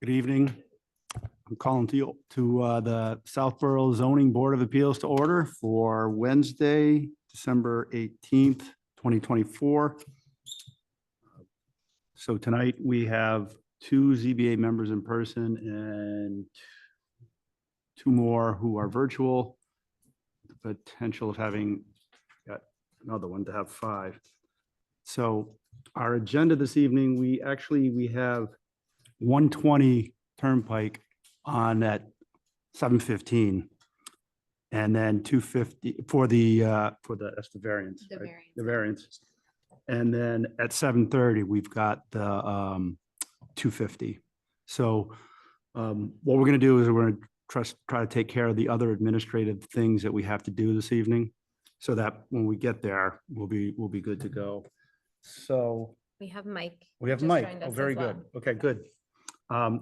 Good evening. I'm calling to the Southborough Zoning Board of Appeals to order for Wednesday, December 18th, 2024. So tonight we have two ZBA members in person and two more who are virtual. The potential of having got another one to have five. So our agenda this evening, we have 120 Turnpike on at 7:15. And then 250 for that's the variance. The right? variance. The variance. And then at 7:30, we've got the 250. So what we're going to do is we're going to try to take care of the other administrative things that we have to do this evening, so that when we get there, we'll be good to go. So We have Mike. we have just Mike. joined Oh, us very as well. good. Okay, good.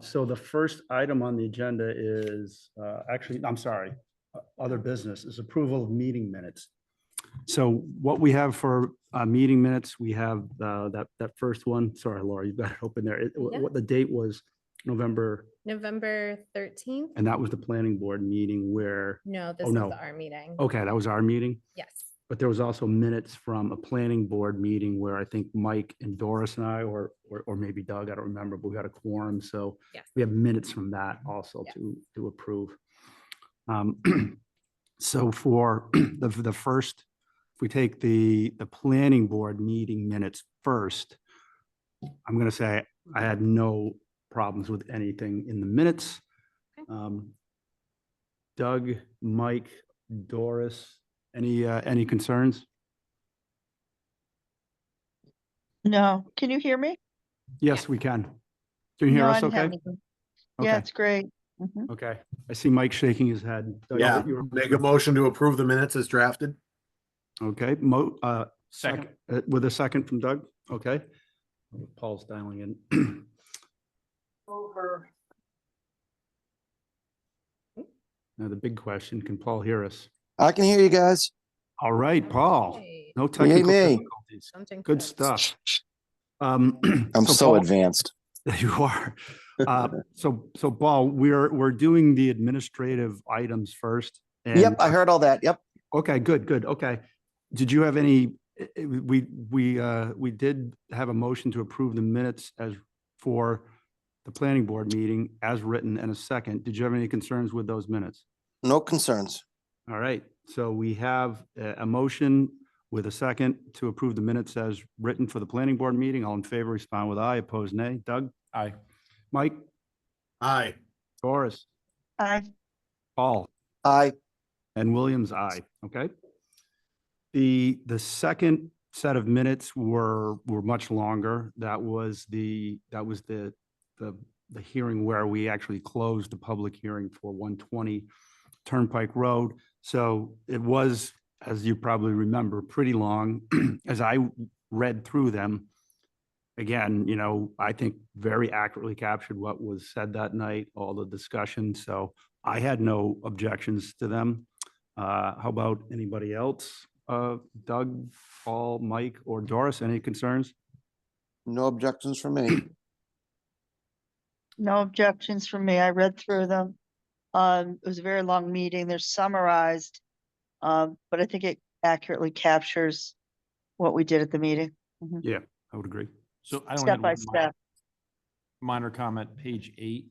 So the first item on the agenda is, actually, I'm sorry, other business is approval of meeting minutes. So what we have for meeting minutes, we have that first one. Sorry, Laura, you've got it open there. Yeah. What the date was November, November 13th. and that was the planning board meeting where, No, this Oh, is no. our meeting. okay, that was our meeting. Yes. But there was also minutes from a planning board meeting where I think Mike and Doris and I, or maybe Doug, I don't remember, but we got a quorum. So Yes. we have minutes from that also Yes. to approve. So for the first, if we take the planning board meeting minutes first, I'm going to say I had no problems with anything in the minutes. Okay. Doug, Mike, Doris, any concerns? No, can you hear me? Yes, Yeah. we can. Can you hear No, us I didn't have okay? anything. Yeah, Okay, it's great. Mhm. okay. I see Mike shaking his head. Doug, Yeah, you were- make a motion to approve the minutes as drafted. Okay, second, with a second from Doug, okay. Paul's dialing in. Over. Now, the big question, can Paul hear us? I can hear you guys. All right, Paul, Hey, no Can you hear technical me? difficulties. don't jinx Good it. stuff. I'm so Paul- advanced. You are. So Paul, we're doing the administrative items first. and- Yep, I heard all that. Yep. Okay, good. Okay. Did you have any, we did have a motion to approve the minutes as for the planning board meeting as written and a second. Did you have any concerns with those minutes? No concerns. All right, so we have a motion with a second to approve the minutes as written for the planning board meeting. All in favor, respond with aye. Opposed, nay. Doug? Aye. Mike? Aye. Doris? Aye. Paul? I, And Williams, aye. Okay. The second set of minutes were much longer. That was the hearing where we actually closed the public hearing for 120 Turnpike Road. So it was, as you probably remember, pretty long. As I read through them, again, I think very accurately captured what was said that night, all the discussion. So I had no objections to them. How about anybody else? Doug, Paul, Mike, or Doris, any concerns? no objections from me. No objections from me. I read through them. It was a very long meeting. They're summarized. But I think it accurately captures what we did at the meeting. Yeah, I would agree. So I only Step had by one step. minor comment, page 8,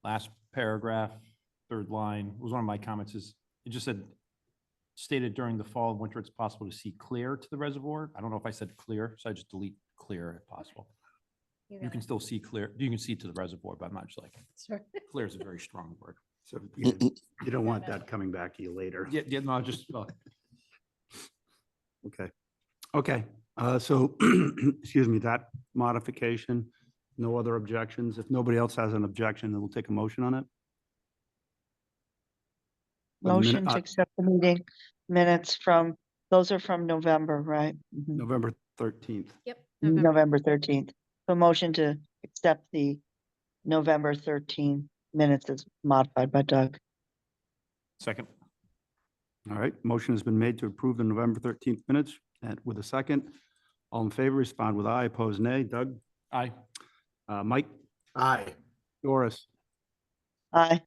last paragraph, third line, was one of my comments is, it just said, stated during the fall and winter, it's possible to see clear to the reservoir. I don't know if I said clear, so I just delete clear if possible. You You got can it. still see clear, you can see to the reservoir, but I'm not just like, Sure. clear is a very strong word. So you don't want that coming back to you later. Yeah, no, just, Okay. So, excuse me, that modification, no other objections. If nobody else has an objection, then we'll take a motion on it. For the minute- Motion to accept the meeting minutes from, those are from November, right? Mhm. November 13th. Yep. November. November 13th. So motion to accept the November 13th minutes as modified by Doug. second, All right, motion has been made to approve the November 13th minutes and with a second. All in favor, respond with aye. Opposed, nay. Doug? aye. Mike? Aye. Doris, Aye.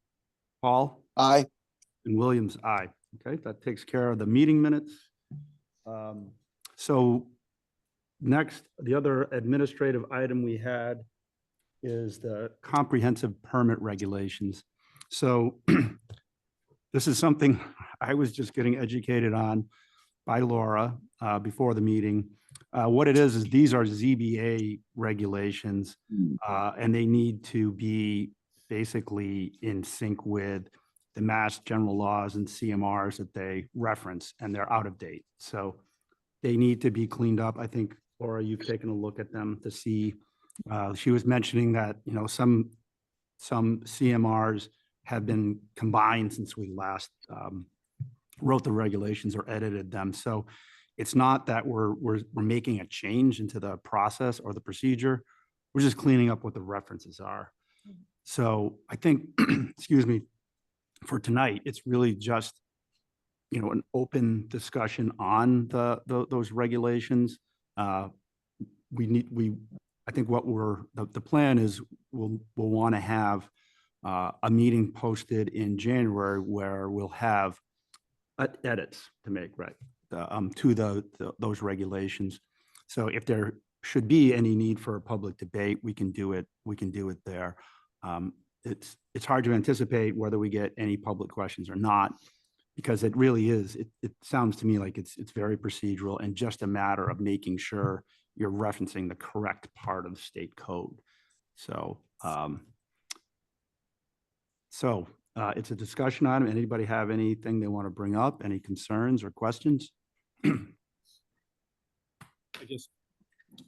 Paul, Aye. and Williams, aye. Okay, that takes care of the meeting minutes. So next, the other administrative item we had is the comprehensive permit regulations. So this is something I was just getting educated on by Laura before the meeting. What it is these are ZBA regulations, and they need to be basically in sync with the Mass General laws and CMRs that they reference, and they're out of date. So they need to be cleaned up. I think, Laura, you've taken a look at them to see. She was mentioning that, you know, some CMRs have been combined since we last wrote the regulations or edited them. So it's not that we're making a change into the process or the procedure. We're just cleaning up what the references are. So I think, excuse me, for tonight, it's really just, you know, an open discussion on those regulations. I think what the plan is we'll want to have a meeting posted in January where we'll have edits to make, right, to those regulations. So if there should be any need for a public debate, we can do it there. It's hard to anticipate whether we get any public questions or not, because it really is, it sounds to me like it's very procedural and just a matter of making sure you're referencing the correct part of the state code. So, it's a discussion item. Anybody have anything they want to bring up? Any concerns or questions? I guess,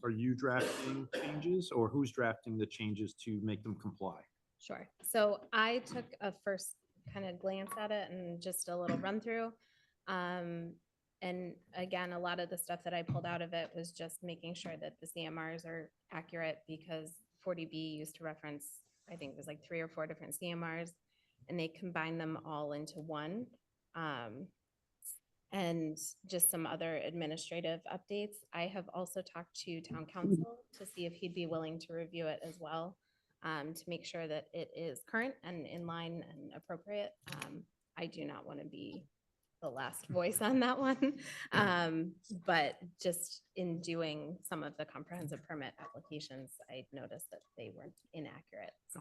are you drafting changes or who's drafting the changes to make them comply? Sure. So I took a first kind of glance at it and just a little run through. And again, a lot of the stuff that I pulled out of it was just making sure that the CMRs are accurate, because 40B used to reference, I think it was like 3 or 4 different CMRs, and they combined them all into one. And just some other administrative updates. I have also talked to town council to see if he'd be willing to review it as well, to make sure that it is current and in line and appropriate. I do not want to be the last voice on that one. But just in doing some of the comprehensive permit applications, I noticed that they weren't inaccurate. So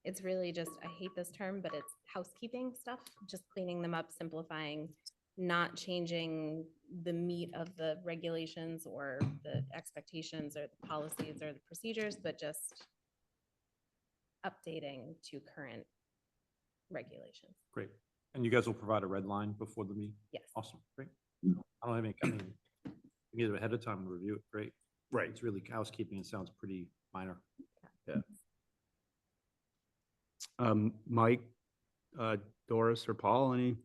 it's really just, I hate this term, but it's housekeeping stuff, just cleaning them up, simplifying, not changing the meat of the regulations or the expectations or the policies or the procedures, but just updating to current regulations. Great. And you guys will provide a red line before the meeting? Yes. Awesome. Great. I don't have any, we get it ahead of time and review it. Great. Right. It's really housekeeping. It sounds pretty minor. Mike, Doris, or Paul, any?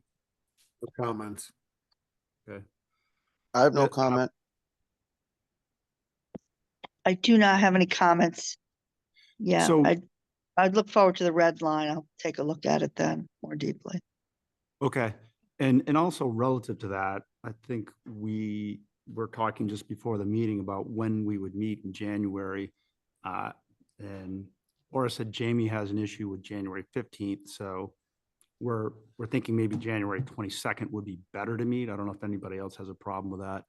No comments. Okay. I have no Yeah, comment. I do not have any comments. Yeah, So- I'd look forward to the red line. I'll take a look at it then more deeply. Okay. And also relative to that, I think we were talking just before the meeting about when we would meet in January. And Laura said Jamie has an issue with January 15th. So we're thinking maybe January 22nd would be better to meet. I don't know if anybody else has a problem with that.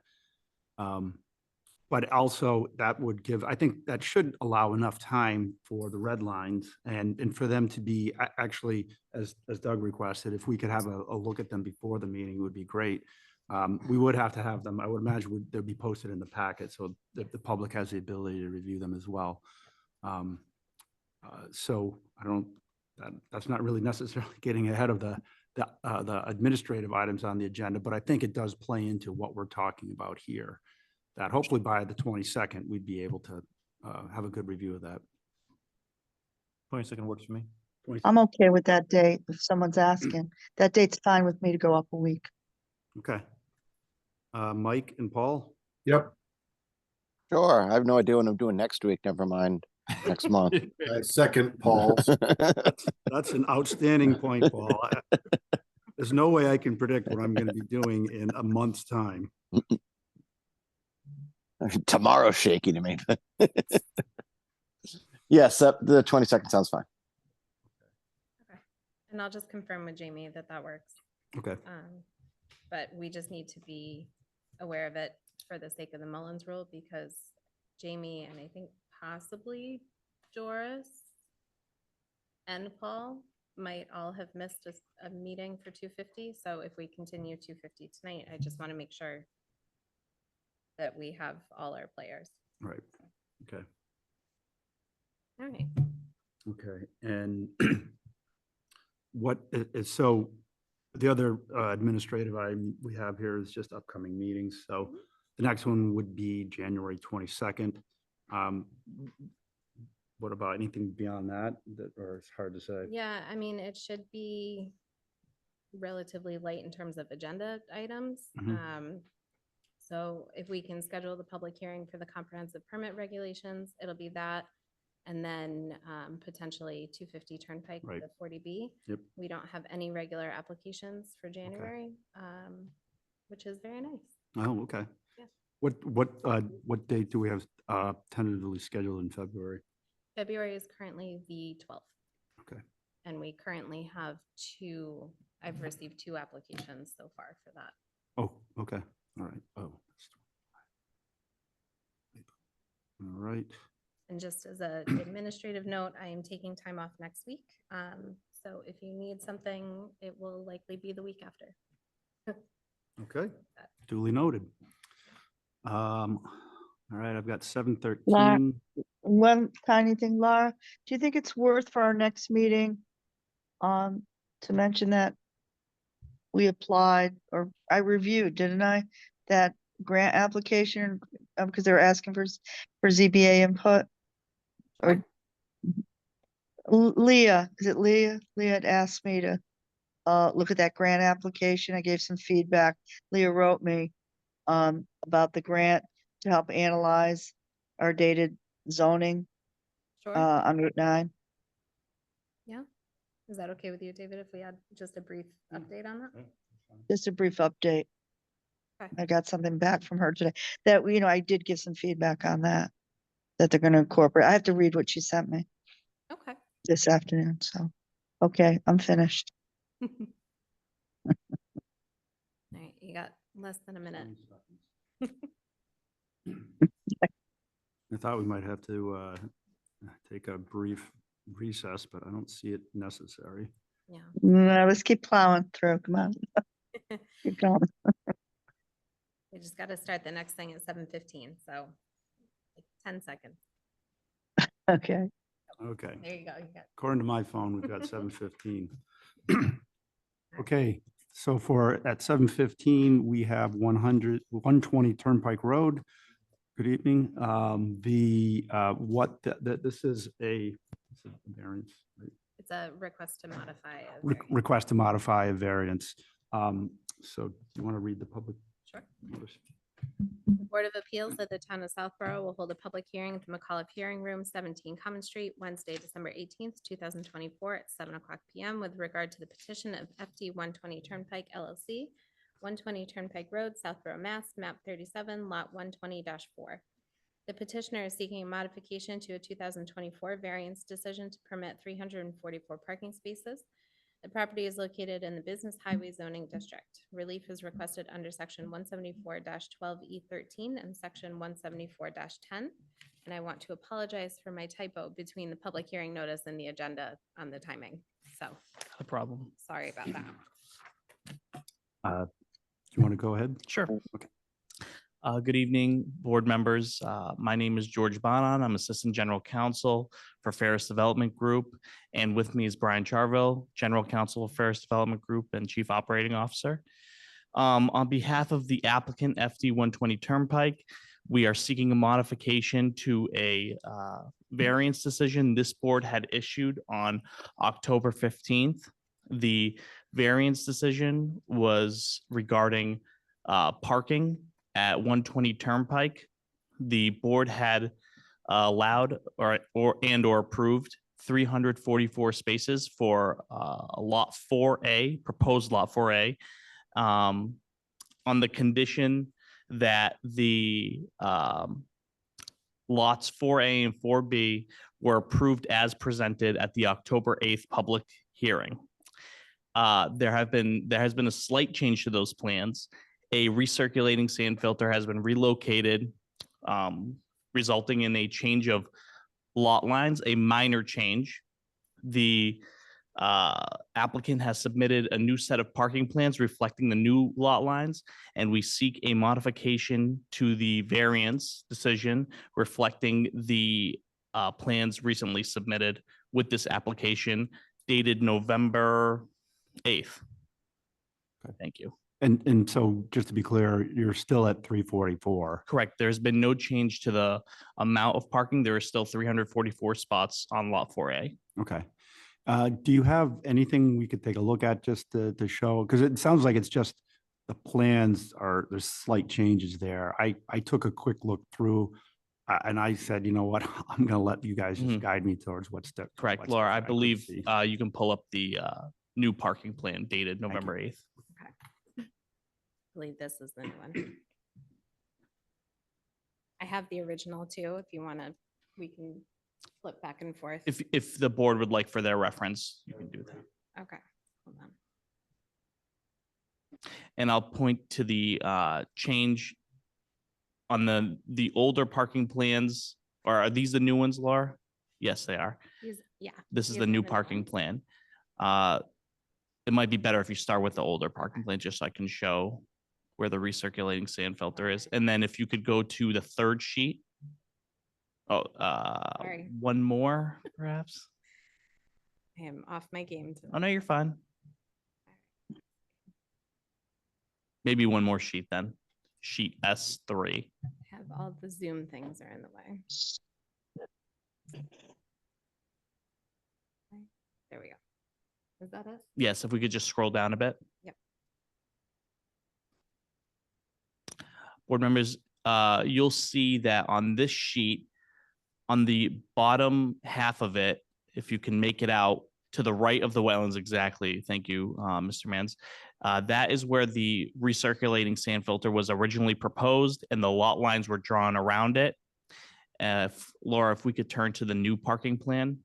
But also that would give, I think that should allow enough time for the red lines and for them to be actually, as Doug requested, if we could have a look at them before the meeting, it would be great. We would have to have them, I would imagine they'd be posted in the packet so that the public has the ability to review them as well. So that's not really necessarily getting ahead of the administrative items on the agenda, but I think it does play into what we're talking about here. That hopefully by the 22nd, we'd be able to have a good review of that. 22nd works for me. I'm okay with that date if someone's asking. That date's fine with me to go up a week. Okay. Mike and Paul? Yep. Sure. I have no idea what I'm doing next week. Never mind. Next month. I second Paul's. That's an outstanding point, Paul. There's no way I can predict what I'm going to be doing in a month's time. Tomorrow's shaky to me. Yes, the 22nd sounds fine. And I'll just confirm with Jamie that that works. Okay, But we just need to be aware of it for the sake of the Mullins rule, because Jamie and I think possibly Joris and Paul might all have missed a meeting for 250. So if we continue 250 tonight, I just want to make sure that we have all our players. right, okay, All right. okay. And what is, so the other administrative item we have here is just upcoming meetings. So the next one would be January 22nd. What about anything beyond that, or it's hard to say? Yeah, I mean, it should be relatively light in terms of agenda items. Mhm. So if we can schedule the public hearing for the comprehensive permit regulations, it'll be that. And then potentially 250 Turnpike, Right. the 40B. Yep. We don't have any regular applications for January, which is very nice. Oh, okay. Yeah. What date do we have tentatively scheduled in February? February is currently the 12th. Okay. And we currently have I've received 2 applications so far for that. Oh, okay, all right, oh. All right, And just as an administrative note, I am taking time off next week. So if you need something, it will likely be the week after. okay, duly noted. All right, I've got Lar- 7:13. One tiny thing, Laura, do you think it's worth for our next meeting, to mention that we applied, or I reviewed, didn't I? That grant application, because they were asking for ZBA input? Or Leah, is it Leah? Leah had asked me to look at that grant application. I gave some feedback. Leah wrote me about the grant to help analyze our dated zoning Sure. on Route 9. Yeah. Is that okay with you, David, if we had just a brief update on that? Just a brief update. Okay. I got something back from her today that, I did give some feedback on that they're gonna incorporate. I have to read what she sent me Okay. this afternoon, so, okay, I'm finished. All right, you got less than a minute. I thought we might have to take a brief recess, but I don't see it necessary. Yeah. No, let's keep plowing through, come on. Keep going. We just got to start the next thing at 7:15, so like 10 seconds. Okay, Okay, There you go. You got according to my phone, we've got 7:15. Okay, so at 7:15, we have 120 Turnpike Road. Good evening. This is a variance, right? It's a request to modify. a Re- variance. Request to modify a variance. So do you want to read the public Sure. notice? The Board of Appeals of the Town of Southborough will hold a public hearing at the McAuliffe Hearing Room, 17 Common Street, Wednesday, December 18th, 2024 at 7:00 PM with regard to the petition of FD 120 Turnpike LLC, 120 Turnpike Road, Southborough, Mass, map 37, lot 120-4. The petitioner is seeking a modification to a 2024 variance decision to permit 344 parking spaces. The property is located in the Business Highway Zoning District. Relief is requested under section 174-12E13 and section 174-10. And I want to apologize for my typo between the public hearing notice and the agenda on the timing. So No problem. sorry about that. Do you want to go ahead? Sure. Okay. Good evening, board members. My name is George Bonan. I'm Assistant General Counsel for Ferris Development Group. And with me is Brian Charville, General Counsel of Ferris Development Group and Chief Operating Officer. On behalf of the applicant FD 120 Turnpike, we are seeking a modification to a variance decision this board had issued on October 15th. The variance decision was regarding parking at 120 Turnpike. The board had allowed or approved 344 spaces for lot 4A, proposed lot 4A, on the condition that the lots 4A and 4B were approved as presented at the October 8th public hearing. there has been a slight change to those plans. A recirculating sand filter has been relocated, resulting in a change of lot lines, a minor change. The applicant has submitted a new set of parking plans reflecting the new lot lines, and we seek a modification to the variance decision reflecting the plans recently submitted with this application dated November 8th. Okay. Thank you. And so just to be clear, you're still at 344. Correct. There's been no change to the amount of parking. There are still 344 spots on Lot 4A. Okay. Do you have anything we could take a look at just to show? Because it sounds like it's just the plans are, there's slight changes there. I took a quick look through and I said, you know what, I'm going to let you guys just Mhm. guide me towards what's the. Correct, what's Laura. I different. couldn't believe see. you can pull up the new parking plan dated you. November 8th. I believe this is the new one. I have the original too, if you want to, we can flip back and forth. If the board would like for their reference, you can do that. Okay, hold on. And I'll point to the change on the older parking plans. Or are these the new ones, Laura? Yes, they are. Yeah. This is these the are new new parking ones. plan. It might be better if you start with the older parking plan, just so I can show where the recirculating sand filter is. And then if you could go to the third sheet. Oh, Sorry. one more perhaps. I am off my game today. Oh, no, you're fine. Maybe one more sheet then. Sheet S3. Have all the Zoom things are in the way. Okay, there we go. Is that it? Yes, if we could just scroll down a bit. Yep. Board members, you'll see that on this sheet, on the bottom half of it, if you can make it out to the right of the wetlands exactly, thank you, Mr. Mans. That is where the recirculating sand filter was originally proposed and the lot lines were drawn around it. Laura, if we could turn to the new parking plan.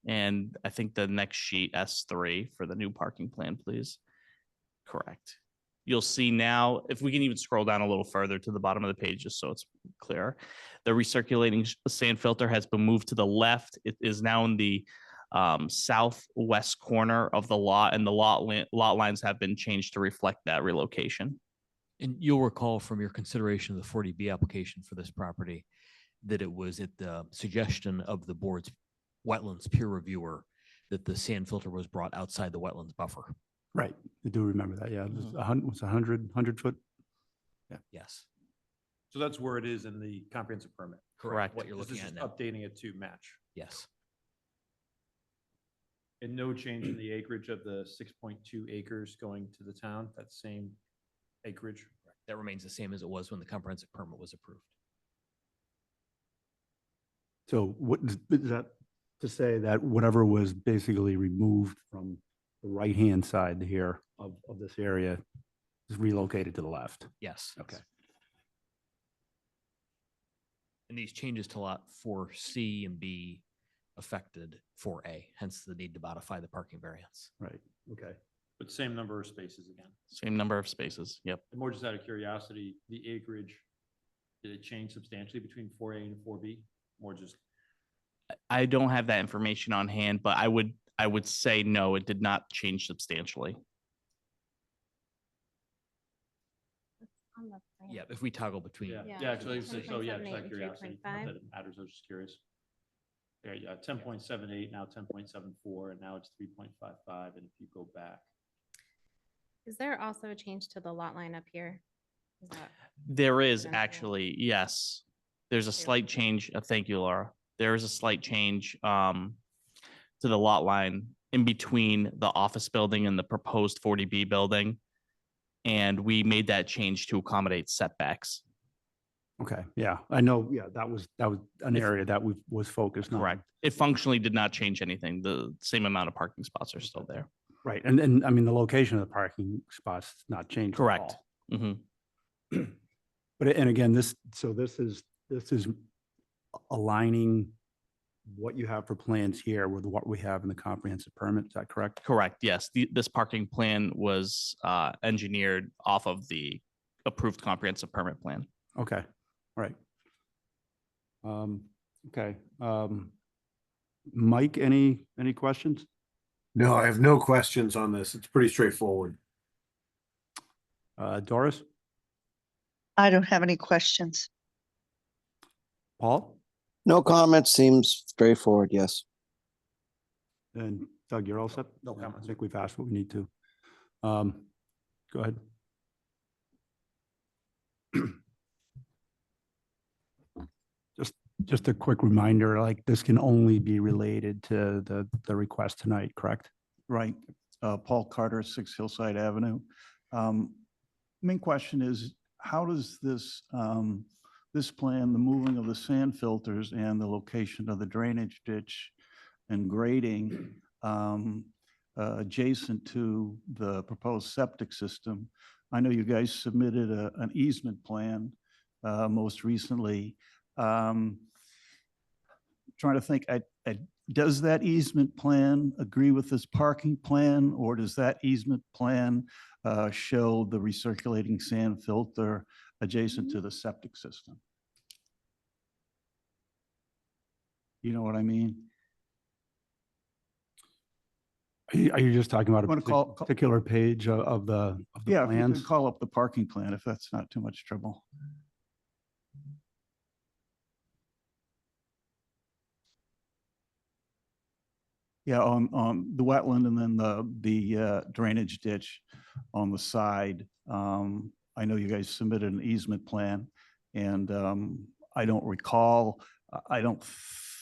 And I think the next sheet, S3, for the new parking plan, please. Correct. You'll see now, if we can even scroll down a little further to the bottom of the page, just so it's clear. The recirculating sand filter has been moved to the left. It is now in the southwest corner of the lot, and the lot lines have been changed to reflect that relocation. And you'll recall from your consideration of the 40B application for this property that it was at the suggestion of the board's wetlands peer reviewer that the sand filter was brought outside the wetlands buffer. Right. I do remember that. Yeah. It was Mhm. was 100 foot. Yes, So that's where it is in the comprehensive permit. Correct. What you're This looking is at just now. updating it to match. Yes. And no change in the acreage of the 6.2 acres going to the town, that same acreage. That remains the same as it was when the comprehensive permit was approved. So what is that to say that whatever was basically removed from the right-hand side here of this area is relocated to the left? Yes. Okay. And these changes to lot 4C and B affected 4A, hence the need to modify the parking variance. Right. Okay. But same number of spaces again. Same number of spaces. Yep. And more just out of curiosity, the acreage, did it change substantially between 4A and 4B? More just, I don't have that information on hand, but I would say no, it did not change substantially. On the plan. Yeah, if we toggle between. yeah, Yeah. yeah, actually, so yeah, 10.78 just out of and curiosity, not 3.5. that it matters, I was just curious. Yeah, 10.78, now 10.74, and now it's 3.55, and if you go back, Is there also a change to the lot line up here? Is that- There is Potential. actually, yes. There's a There we slight go. change. Thank you, Laura. There is a slight change to the lot line in between the office building and the proposed 40B building. And we made that change to accommodate setbacks. Okay. Yeah. I know. Yeah. That was an If- area that was focused on. Correct. It functionally did not change anything. The same amount of parking spots are still there. Right. And I mean, the location of the parking spots has not changed. at Correct. all. Mhm. But, and again, this is aligning what you have for plans here with what we have in the comprehensive permit. Is that correct? Correct, yes. This parking plan was engineered off of the approved comprehensive permit plan. Okay, all right. Okay. Mike, any questions? No, I have no questions on this. It's pretty straightforward. Doris? I don't have any questions. Paul? No comments, seems straightforward, yes. And Doug, you're all set? No Yeah, comments. I think we've asked what we need to. Go ahead. Just a quick reminder, like this can only be related to the request tonight, correct? Right. Paul Carter, 6 Hillside Avenue. Main question is, how does this, this plan, the moving of the sand filters and the location of the drainage ditch and grading adjacent to the proposed septic system? I know you guys submitted an easement plan most recently. Trying to think, does that easement plan agree with this parking plan, or does that easement plan show the recirculating sand filter adjacent to the septic system? You know what I mean? Are you just talking about a Wanna call- particular page of the Yeah, if you plans? could call up the parking plan, if that's not too much trouble. Yeah, on the wetland and then the drainage ditch on the side. I know you guys submitted an easement plan, and I don't recall, I don't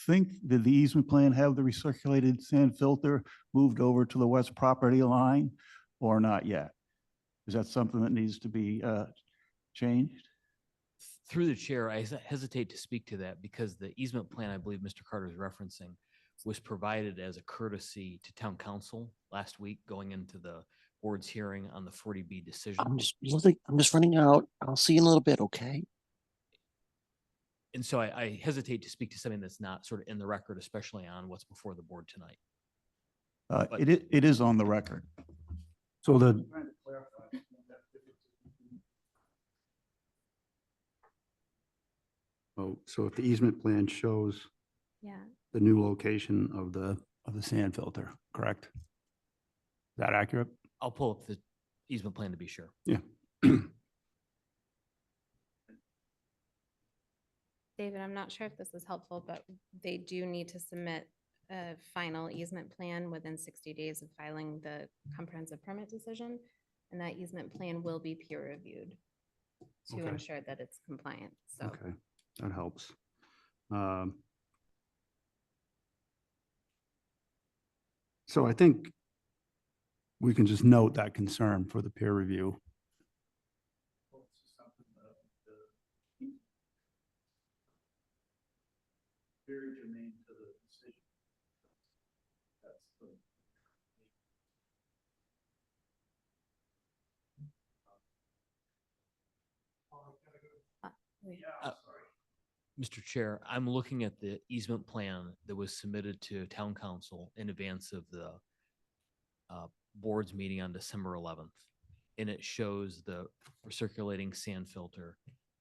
think, did the easement plan have the recirculated sand filter moved over to the west property line or not yet? Is that something that needs to be changed? Through the chair, I hesitate to speak to that because the easement plan, I believe Mr. Carter is referencing, was provided as a courtesy to town council last week going into the board's hearing on the 40B decision. I'm just running out. I'll see you in a little bit, okay? And so I hesitate to speak to something that's not sort of in the record, especially on what's before the board tonight. It is on the record. So the, so if the easement plan shows Yeah, the new location of the sand filter, correct? Is that accurate? I'll pull up the easement plan to be sure. Yeah. David, I'm not sure if this is helpful, but they do need to submit a final easement plan within 60 days of filing the comprehensive permit decision. And that easement plan will be peer reviewed to Okay. ensure that it's compliant. So Okay, that helps. So I think we can just note that concern for the peer review. Very germane to the decision. we- Mr. Chair, I'm looking at the easement plan that was submitted to town council in advance of the board's meeting on December 11th. And it shows the recirculating sand filter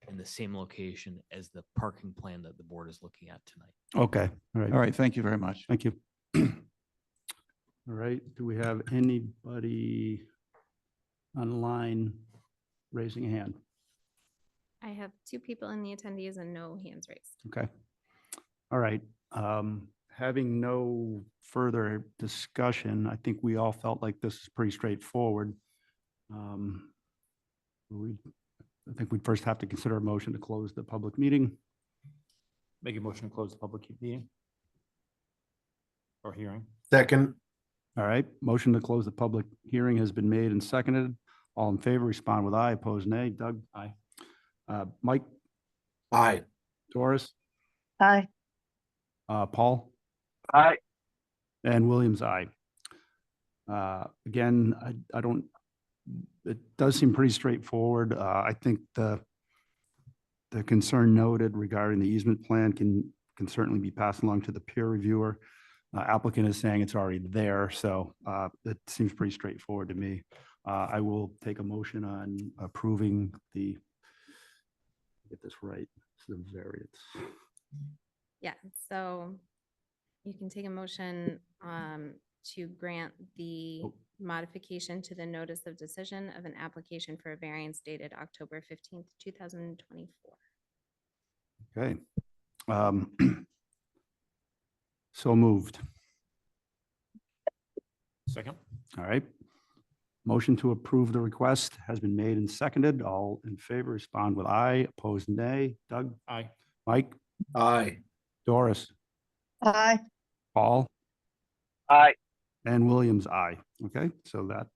in the same location as the parking plan that the board is looking at tonight. Okay, all right. All right, thank you very much. Thank you. All right, do we have anybody online raising a hand? I have 2 people in the attendees and no hands raised. Okay. All right. Having no further discussion, I think we all felt like this is pretty straightforward. I think we'd first have to consider a motion to close the public meeting. Make a motion to close the public meeting or hearing. Second, All right, motion to close the public hearing has been made and seconded. All in favor, respond with aye, opposed nay. Doug? Aye. Mike? aye. Doris? Hi. Paul? Aye. And Williams, aye. Again, I don't, it does seem pretty straightforward. I think the concern noted regarding the easement plan can can certainly be passed along to the peer reviewer. Applicant is saying it's already there, so it seems pretty straightforward to me. I will take a motion on approving get this right, the variance. Yeah, so you can take a motion to grant the Oh. modification to the notice of decision of an application for a variance dated October 15th, 2024. Okay. So moved. Second? All right. Motion to approve the request has been made and seconded. All in favor, respond with aye. Opposed, nay. Doug? Aye. Mike? Aye. Doris? Aye. Paul? Aye. And Williams, aye. Okay, so that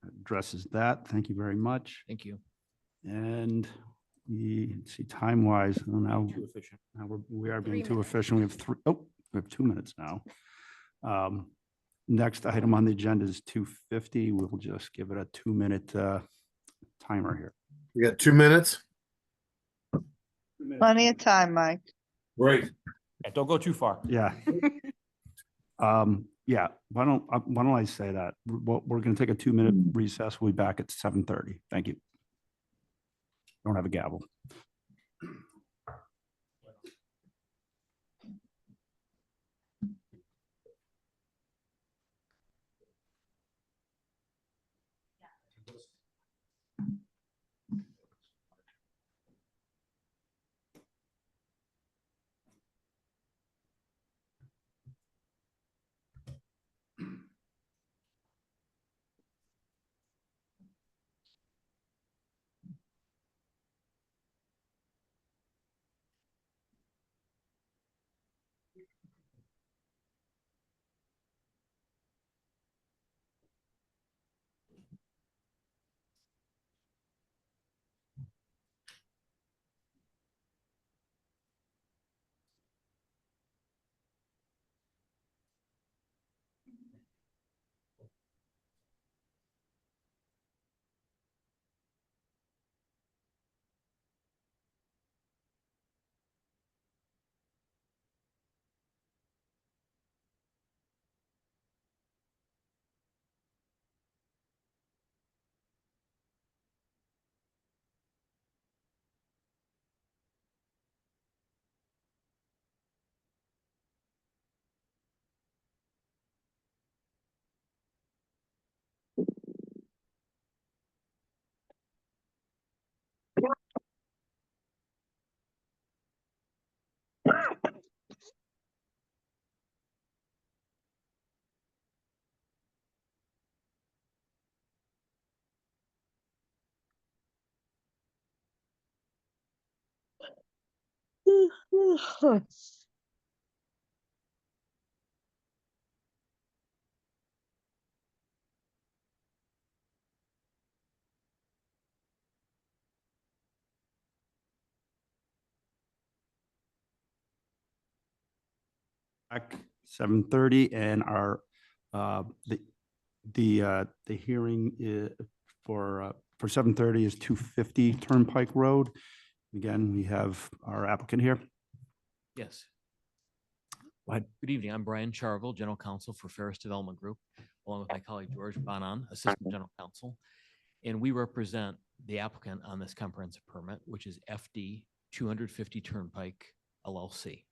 addresses that. Thank you very much. Thank you. And let's see, time-wise, now, Too efficient. we are being 3 too minutes. efficient. We have 2 minutes now. Next item on the agenda is 250. We'll just give it a 2-minute timer here. We got 2 minutes. Plenty of time, Mike. Great. Yeah, don't go too far. Yeah. Yeah, why don't I say that? We're going to take a 2-minute recess. We'll be back at 7:30. Thank you. Don't have a gavel. Back 7:30 and our the hearing for 7:30 is 250 Turnpike Road. Again, we have our applicant here. Yes. Go ahead. Good evening. I'm Brian Charvel, General Counsel for Ferris Development Group, along with my colleague George Bonan, Assistant General Counsel. And we represent the applicant on this comprehensive permit, which is FD 250 Turnpike LLC.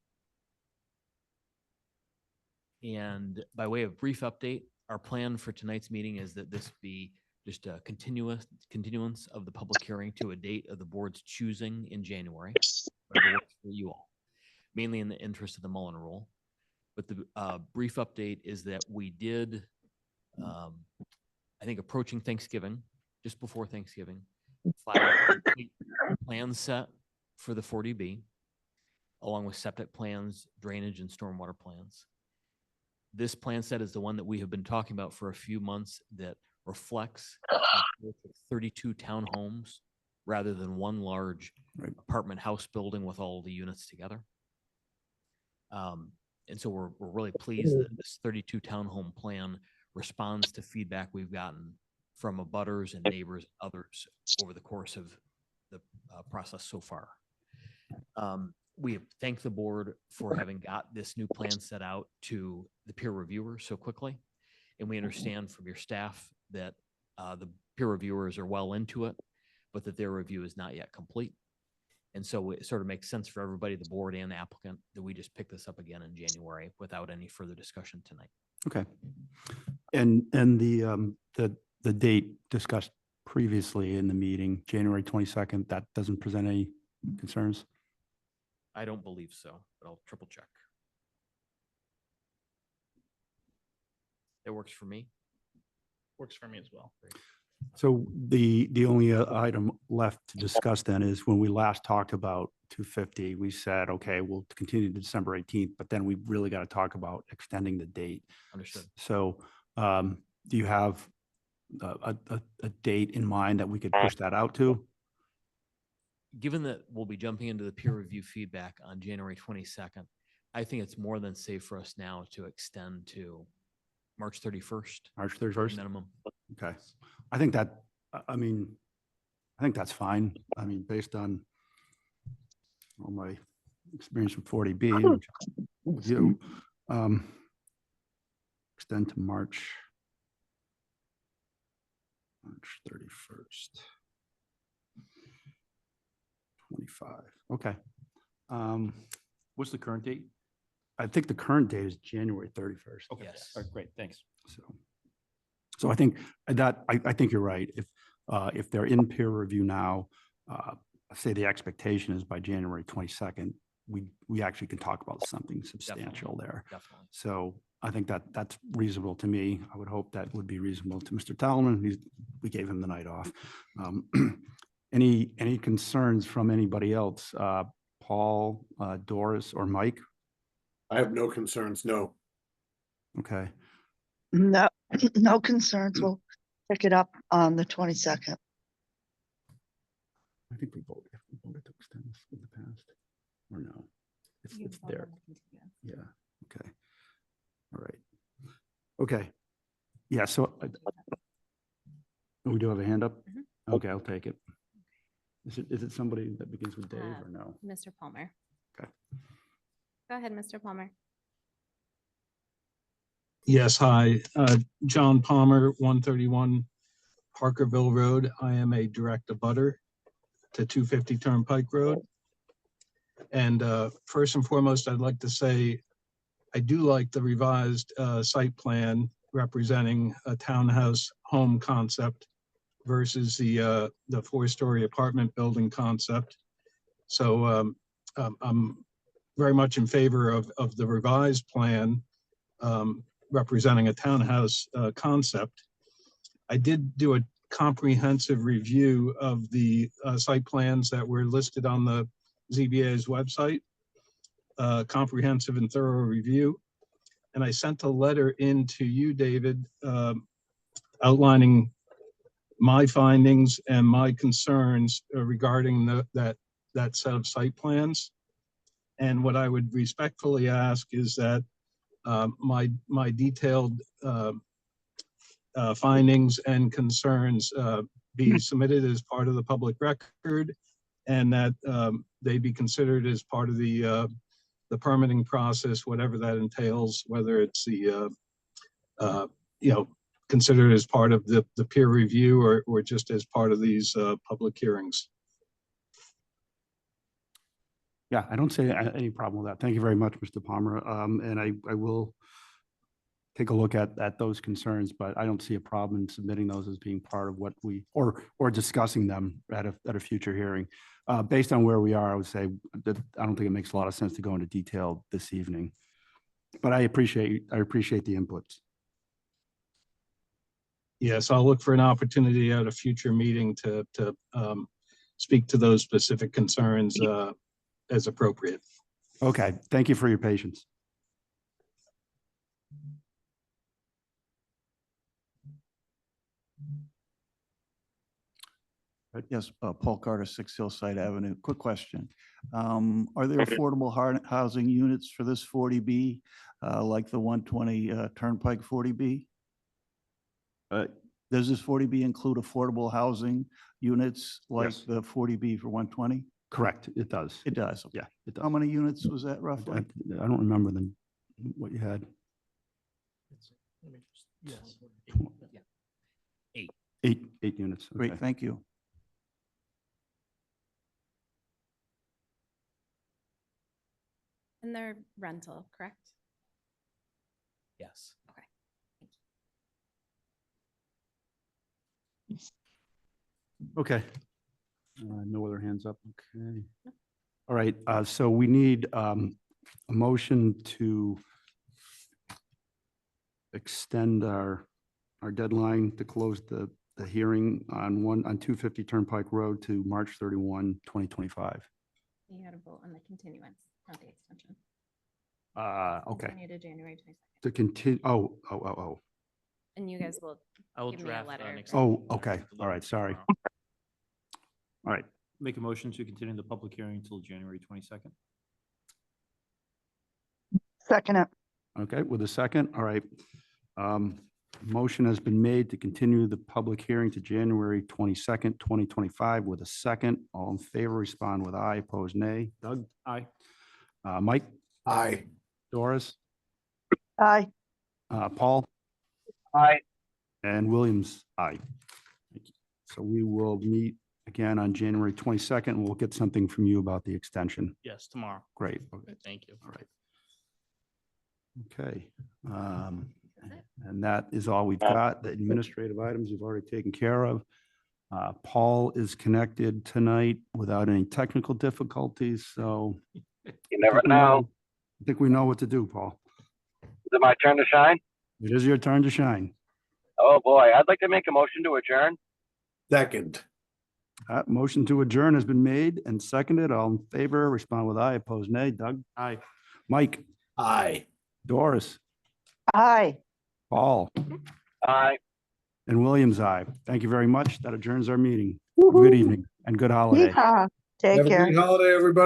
And by way of brief update, our plan for tonight's meeting is that this be just a continuance of the public hearing to a date of the board's choosing in January, whatever works for you all, mainly in the interest of the Mullen Rule. But the brief update is that we did, I think approaching Thanksgiving, just before Thanksgiving, file a complete plan set for the 40B, along with septic plans, drainage, and stormwater plans. This plan set is the one that we have been talking about for a few months that reflects 32 townhomes rather than one large apartment house building with all the units together. And so we're really pleased that this 32 townhome plan responds to feedback we've gotten from abutters and neighbors, others over the course of the process so far. we thank the board for having got this new plan set out to the peer reviewer so quickly. And we understand from your staff that the peer reviewers are well into it, but that their review is not yet complete. And so it sort of makes sense for everybody, the board and the applicant, that we just pick this up again in January without any further discussion tonight. Okay. And the date discussed previously in the meeting, January 22nd, that doesn't present any concerns? I don't believe so, but I'll triple check. It works for me. Works for me as well. So the only item left to discuss then is when we last talked about 250, we said, okay, we'll continue to December 18th, but then we really got to talk about extending the date. Understood. So do you have a date in mind that we could push that out to? Given that we'll be jumping into the peer review feedback on January 22nd, I think it's more than safe for us now to extend to March 31st. March 31st? Minimum. Okay. I think that, I mean, I think that's fine. I mean, based on all my experience with 40B and with you, extend to March 31st. 25. Okay. What's the current date? I think the current date is January 31st. Okay. Yes. All right, great, thanks. So I think that, I think you're right. If they're in peer review now, say the expectation is by January 22nd, we actually can talk about something substantial there. Definitely. So I think that's reasonable to me. I would hope that would be reasonable to Mr. Talman. We gave him the night off. Any concerns from anybody else? Paul, Doris, or Mike? I have no concerns, no. Okay. No, no concerns. We'll pick it up on the 22nd. I think we voted to extend this in the past, or no? It's there. Yeah, okay. All right. Okay. Yeah, so we do have a hand up? Okay, I'll take it. Is it somebody that begins with Dave or no? Mr. Palmer. Okay. Go ahead, Mr. Palmer. Yes, hi, John Palmer, 131 Parkerville Road. I am a direct abutter to 250 Turnpike Road. And first and foremost, I'd like to say I do like the revised site plan representing a townhouse home concept versus the four-story apartment building concept. So I'm very much in favor of the revised plan representing a townhouse concept. I did do a comprehensive review of the site plans that were listed on the ZBA's website, comprehensive and thorough review. And I sent a letter in to you, David, outlining my findings and my concerns regarding that set of site plans. And what I would respectfully ask is that my detailed findings and concerns be submitted as part of the public record, and that they be considered as part of the permitting process, whatever that entails, whether it's the considered as part of the peer review or just as part of these public hearings. Yeah, I don't see any problem with that. Thank you very much, Mr. Palmer. And I will take a look at those concerns, but I don't see a problem in submitting those as being part of what we, or discussing them at a future hearing. Based on where we are, I would say that I don't think it makes a lot of sense to go into detail this evening. But I appreciate the inputs. Yes, I'll look for an opportunity at a future meeting to speak to those specific concerns as appropriate. Okay, thank you for your patience. Yes, Paul Carter, 6 Hillside Avenue. Quick question. Are there affordable housing units for this 40B, like the 120 Turnpike 40B? Does this 40B include affordable housing units like Yes. the 40B for 120? Correct, it does. It does. Yeah, it How does. many units was that I roughly? I don't remember what you had. Yes. Eight units. Great, okay. thank you. And they're rental, correct? Yes. Okay. Okay. No other hands up. Okay. All right, so we need a motion to extend our deadline to close the hearing on 250 Turnpike Road to March 31, 2025. You had a vote on the continuance, not the extension. Okay, Continue to January 22nd. to continue, oh. And you guys will I will give me a draft letter. an Oh, okay, all right, sorry. All right, Make a motion to continue the public hearing until January 22nd. Second it. okay, with a second, all right. Motion has been made to continue the public hearing to January 22nd, 2025 with a second. All in favor, respond with aye, opposed nay. Doug? Aye. Mike? Aye. Doris? Aye. Paul? Aye. And Williams, aye. Thank you. So we will meet again on January 22nd. We'll get something from you about the extension. Yes, tomorrow. Great. Okay. Thank you. All right. Okay. And that is all we've got. The administrative items we've already taken care of. Paul is connected tonight without any technical difficulties, so. You never know. I think we know what to do, Paul. Is it my turn to shine? It is your turn to shine. Oh, boy. I'd like to make a motion to adjourn. Second. Motion to adjourn has been made and seconded. All in favor, respond with aye, opposed nay. Doug? Aye. Mike? Aye. Doris? Aye. Paul? Aye. And Williams, aye. Thank you very much. That adjourns our meeting. Good evening and good holiday. Yeehaw. Take Have a care. great holiday, everybody.